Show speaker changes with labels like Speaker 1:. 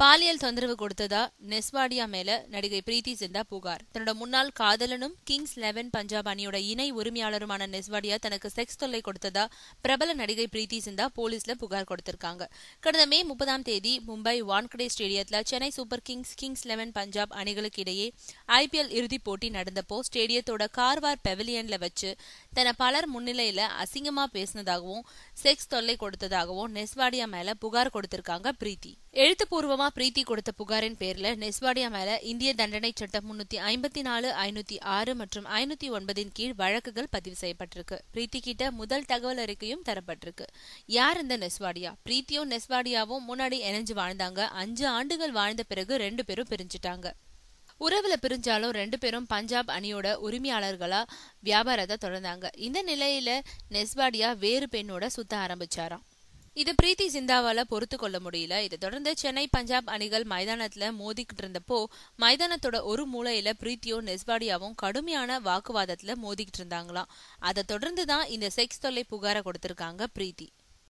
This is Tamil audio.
Speaker 1: பாலியல் தொந்தரவு கொடுத்ததா நெஸ்வாடியா மேல நடிகை பிரீத்தி சிந்தா புகார். தன்னோட முன்னாள் காதலனும் கிங்ஸ் 11 பஞ்சாப் அணியோட இணை உரிமையாளருமான நெஸ்வாடியா தனக்கு செக்ஸ் தொல்லை கொடுத்ததா பிரபல நடிகை பிரீத்தி சிந்தா போலீஸ்ல புகார் கொடுத்திருக்காங்க. கடந்த மே 30 மும்பை வான்கடே ஸ்டேடியத்துல சென்னை சூப்பர் கிங்ஸ் 11 பஞ்சாப் அணிகளுக்கு இடையே IPL இறுதிப் போட்டி நடந்தப்போ ஸ்டேடியத்தோட கார்வார் பெவிலியன்ல வச்சு தன்னை பலர் முன்னிலையில அசிங்கமா பேசினதாகவும் செக்ஸ் தொல்லை கொடுத்ததாகவும் நெஸ்வாடியா மேல புகார் கொடுத்திருக்காங்க பிரீத்தி. எழுத்துப்பூர்வமா பிரீத்தி கொடுத்த புகாரின் பேர்ல நெஸ்வாடியா மேல இந்திய தண்டனை சட்டம் 354, 506 மற்றும் 509 கீழ் வழக்குகள் பதிவு செய்யப்பட்டிருக்கு. பிரீத்தி கிட்ட முதல் தகவல் அறிக்கையும் தரப்பட்டிருக்கு. யார் இந்த நெஸ்வாடியா? பிரீத்தியும் நெஸ்வாடியாவும் முன்னாடி இணைஞ்சு வாழ்ந்தாங்க. 5 ஆண்டுகள் வாழ்ந்த பிறகு 2 பேரும் பிரிஞ்சுட்டாங்க. உறவுல பிரிஞ்சாலும் 2 பேரும் பஞ்சாப் அணியோட உரிமையாளர்களா வியாபாரத்தை தொடர்ந்தாங்க. இந்த நிலையில நெஸ்வாடியா வேறு பெண்ணோட சுத்த ஆரம்பிச்சாராம். இது பிரீத்தி சிந்தாவால பொறுத்து கொள்ள முடியல. இதை தொடர்ந்து சென்னை பஞ்சாப் அணிகள் மைதானத்துல மோதிக்கிட்டு இருந்தப்போ மைதானத்தோட ஒரு மூலையில பிரீத்தியும் நெஸ்வாடியாவும் கடுமையான வாக்குவாதத்துல மோதிக்கிட்டு இருந்தாங்களாம். அதை தொடர்ந்துதான் இந்த செக்ஸ் தொல்லை புகாரை கொடுத்திருக்காங்க பிரீத்தி.